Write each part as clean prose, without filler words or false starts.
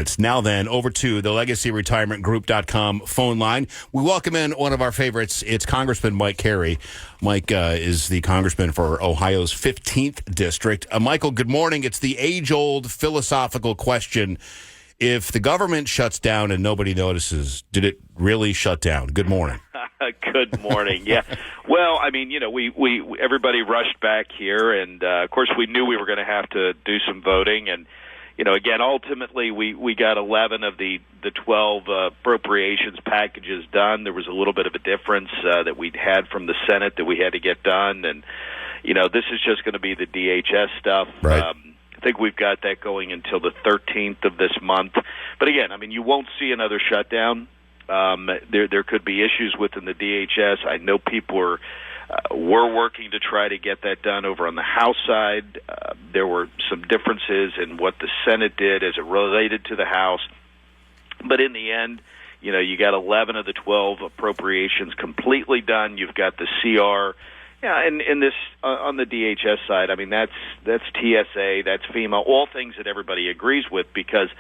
It's now then over to the LegacyRetirementGroup.com phone line. We welcome in one of our favorites. It's Congressman Mike Carey. Mike is the congressman for Ohio's 15th district. Michael, good morning. It's the age-old philosophical question. If the government shuts down and nobody notices, did it really shut down? Good morning. Good morning. Yeah. Well, I mean, we everybody rushed back here, and of course we knew we were going to have to do some voting, and again, ultimately we got 11 of the 12 appropriations packages done. There was a little bit of a difference that we'd had from the Senate that we had to get done, and this is just going to be the DHS stuff. Right. I think we've got that going until the 13th of this month. But again, I mean, you won't see another shutdown. There could be issues within the DHS. I know people were working to try to get that done over on the House side. There were some differences in what the Senate did as it related to the House. But in the end, you got 11 of the 12 appropriations completely done. You've got the CR. Yeah, and in this on the DHS side, I mean that's TSA, that's FEMA, all things that everybody agrees with, because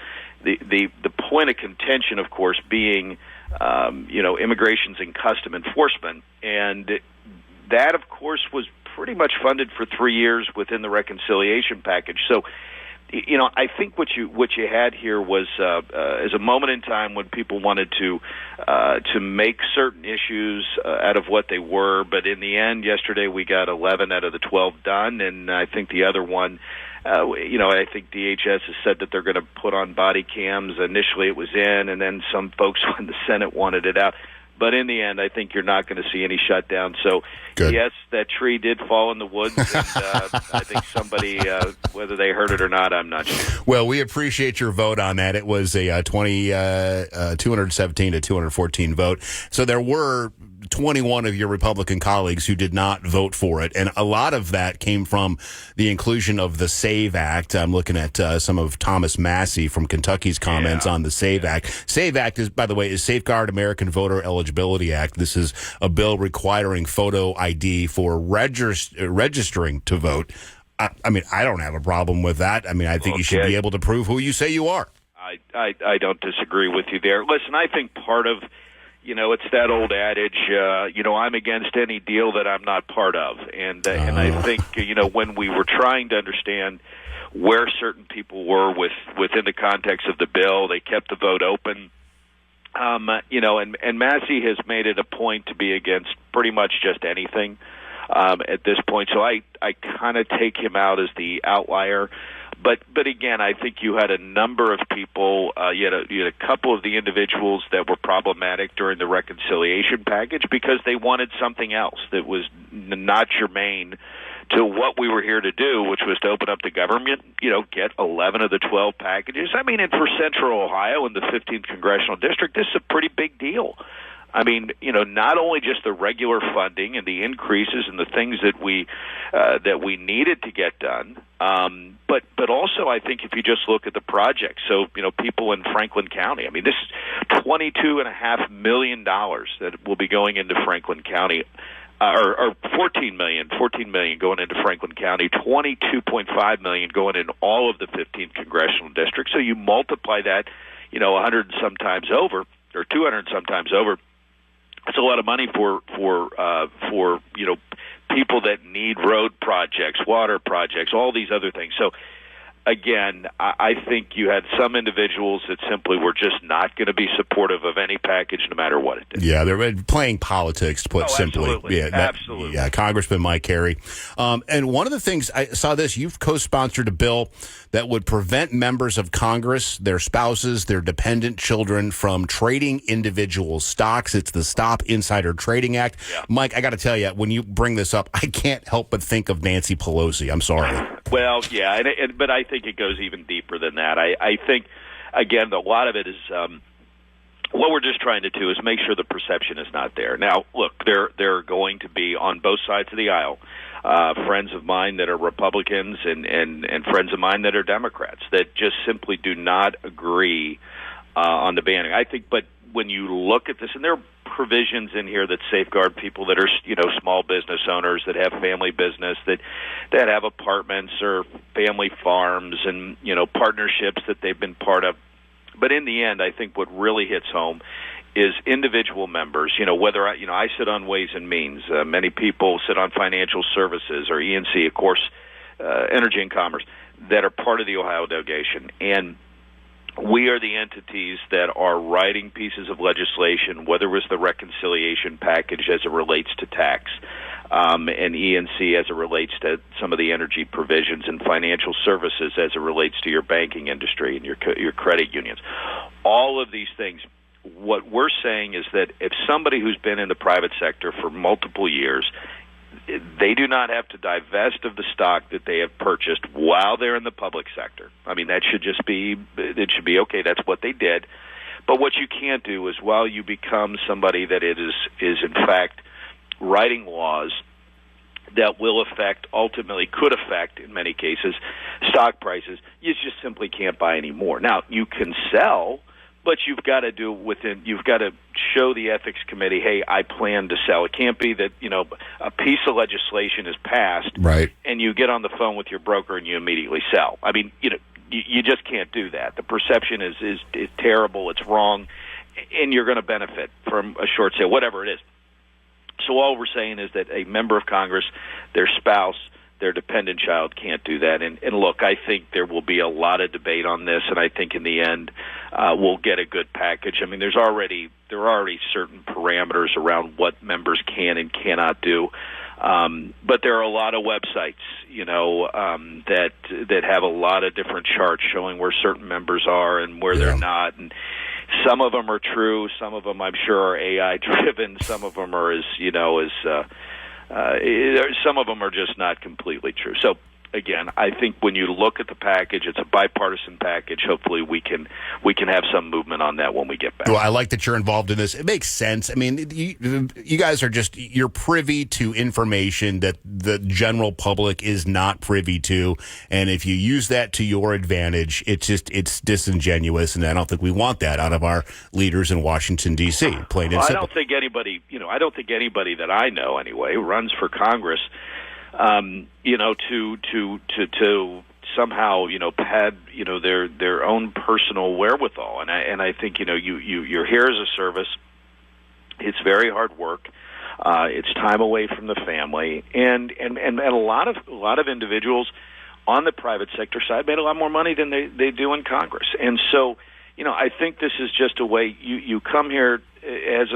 the point of contention, of course, being immigrations and custom enforcement, and that, of course, was pretty much funded for 3 years within the reconciliation package. So, I think what you had here was as a moment in time when people wanted to make certain issues out of what they were, but in the end, yesterday we got 11 out of the 12 done, and I think the other one, I think DHS has said that they're going to put on body cams. Initially it was in, and then some folks in the Senate wanted it out. But in the end, I think you're not going to see any shutdown. So, Good. Yes, that tree did fall in the woods, and I think somebody, whether they heard it or not, I'm not sure. Well, we appreciate your vote on that. It was a 217 to 214 vote. So there were 21 of your Republican colleagues who did not vote for it, and a lot of that came from the inclusion of the SAVE Act. I'm looking at some of Thomas Massey from Kentucky's comments on the SAVE Act. SAVE Act is, by the way, is Safeguard American Voter Eligibility Act. This is a bill requiring photo ID for registering to vote. I mean, I don't have a problem with that. I mean, I think you should be able to prove who you say you are. I don't disagree with you there. Listen, I think part of it's that old adage, I'm against any deal that I'm not part of. And I think, when we were trying to understand where certain people were within the context of the bill, they kept the vote open. And Massey has made it a point to be against pretty much just anything at this point. So I kind of take him out as the outlier. But again, I think you had a number of people, you had a couple of the individuals that were problematic during the reconciliation package because they wanted something else that was not germane to what we were here to do, which was to open up the government, get 11 of the 12 packages. I mean, and for Central Ohio in the 15th Congressional District, this is a pretty big deal. I mean, not only just the regular funding and the increases and the things that we needed to get done, but also I think if you just look at the project, so people in Franklin County, I mean, this is $22.5 million that will be going into Franklin County. Or $14 million going into Franklin County, $22.5 million going in all of the 15th congressional districts. So you multiply that, 100 and sometimes over, or 200 and sometimes over. It's a lot of money for people that need road projects, water projects, all these other things. So again, I think you had some individuals that simply were just not going to be supportive of any package, no matter what it did. Yeah, they're playing politics, to put simply. Absolutely. Absolutely. Yeah, Congressman Mike Carey. And one of the things, I saw this, you've co-sponsored a bill that would prevent members of Congress, their spouses, their dependent children from trading individual stocks. It's the Stop Insider Trading Act. Yeah. Mike, I got to tell you, when you bring this up, I can't help but think of Nancy Pelosi. I'm sorry. Well, yeah, but I think it goes even deeper than that. I think, again, a lot of it is what we're just trying to do is make sure the perception is not there. Now, look, there are going to be on both sides of the aisle friends of mine that are Republicans and friends of mine that are Democrats that just simply do not agree on the banning. I think, but when you look at this, and there are provisions in here that safeguard people that are, small business owners that have family business, that have apartments or family farms and, partnerships that they've been part of. But in the end, I think what really hits home is individual members. Whether I sit on Ways and Means, many people sit on Financial Services or E&C, of course, Energy and Commerce, that are part of the Ohio delegation. And we are the entities that are writing pieces of legislation, whether it was the reconciliation package as it relates to tax, and E&C as it relates to some of the energy provisions, and financial services as it relates to your banking industry and your credit unions. All of these things. What we're saying is that if somebody who's been in the private sector for multiple years, they do not have to divest of the stock that they have purchased while they're in the public sector. I mean, it should be okay, that's what they did. But what you can't do is, while you become somebody that is in fact writing laws that ultimately could affect, in many cases, stock prices, you just simply can't buy any more. Now, you can sell, but you've got to you've got to show the ethics committee, hey, I plan to sell. It can't be that, a piece of legislation is passed, right, and you get on the phone with your broker and you immediately sell. I mean, you just can't do that. The perception is terrible, it's wrong, and you're going to benefit from a short sale, whatever it is. So all we're saying is that a member of Congress, their spouse, their dependent child can't do that. And look, I think there will be a lot of debate on this, and I think in the end we'll get a good package. I mean, there are already certain parameters around what members can and cannot do, but there are a lot of websites, that have a lot of different charts showing where certain members are and where they're not, and some of them are true, some of them I'm sure are AI driven, some of them are some of them are just not completely true. So, again, I think when you look at the package, it's a bipartisan package. Hopefully we can have some movement on that when we get back. Well, I like that you're involved in this. It makes sense. I mean, you guys are you're privy to information that the general public is not privy to. And if you use that to your advantage, it's disingenuous. And I don't think we want that out of our leaders in Washington, D.C., plain and simple. I don't think anybody that I know anyway runs for Congress to somehow, pad, their own personal wherewithal. And I think, you're here as a service. It's very hard work. It's time away from the family. And a lot of individuals on the private sector side made a lot more money than they do in Congress. And so, I think this is just a way you come here as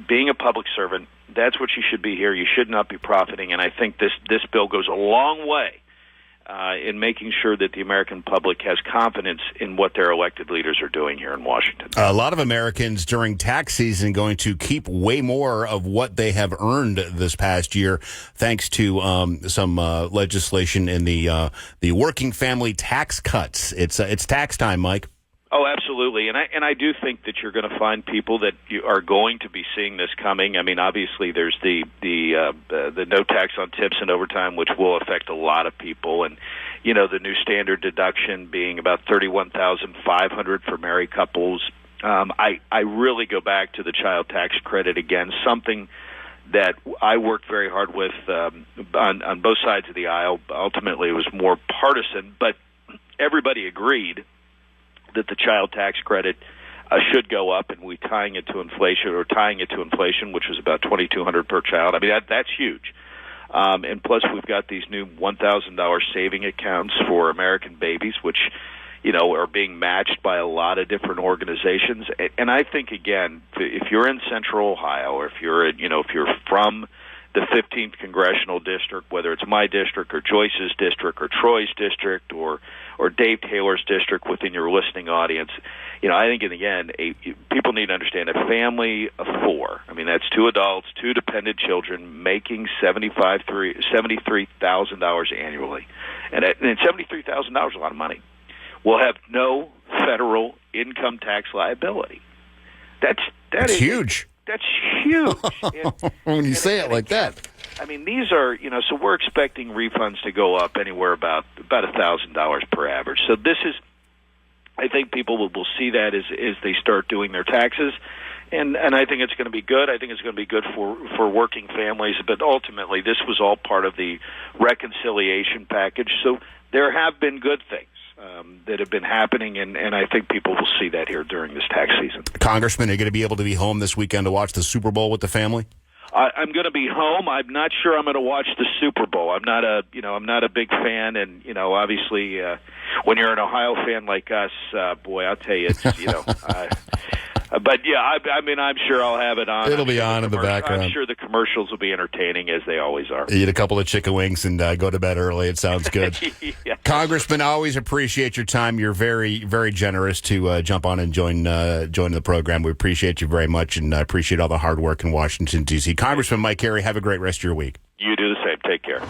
being a public servant. That's what you should be here. You should not be profiting, and I think this bill goes a long way in making sure that the American public has confidence in what their elected leaders are doing here in Washington. A lot of Americans during tax season going to keep way more of what they have earned this past year, thanks to some legislation in the working family tax cuts. It's tax time, Mike. Oh, absolutely, and I do think that you're going to find people that you are going to be seeing this coming. I mean, obviously, there's the no tax on tips and overtime, which will affect a lot of people, and the new standard deduction being about $31,500 for married couples. I really go back to the child tax credit again, something that I worked very hard with on both sides of the aisle. Ultimately, it was more partisan, but everybody agreed that the child tax credit should go up, and tying it to inflation, which was about $2,200 per child. I mean, that's huge. And plus, we've got these new $1,000 saving accounts for American babies, which are being matched by a lot of different organizations. And I think, again, if you're in Central Ohio, or if you're from the 15th congressional district, whether it's my district or Joyce's district or Troy's district or Dave Taylor's district within your listening audience, I think in the end, people need to understand a family of four. I mean, that's 2 adults, 2 dependent children, making $73,000 annually, and $73,000 is a lot of money. Will have no federal income tax liability. That's huge. That's huge. When you say it like that. I mean, these are, so we're expecting refunds to go up anywhere about $1,000 per average. So this is, I think people will see that as they start doing their taxes. And I think it's going to be good. I think it's going to be good for working families. But ultimately, this was all part of the reconciliation package. So there have been good things. that have been happening, and I think people will see that here during this tax season. Congressman, are you going to be able to be home this weekend to watch the Super Bowl with the family? I'm going to be home. I'm not sure I'm going to watch the Super Bowl. I'm not a big fan, and obviously, when you're an Ohio fan like us, boy, I'll tell you, it's but yeah, I mean, I'm sure I'll have it on. It'll be on in the background. I'm sure the commercials will be entertaining, as they always are. Eat a couple of chicken wings and go to bed early. It sounds good. Yeah. Congressman, I always appreciate your time. You're very, very generous to jump on and join the program. We appreciate you very much, and I appreciate all the hard work in Washington, D.C. Congressman Mike Carey, have a great rest of your week. You do the same. Take care.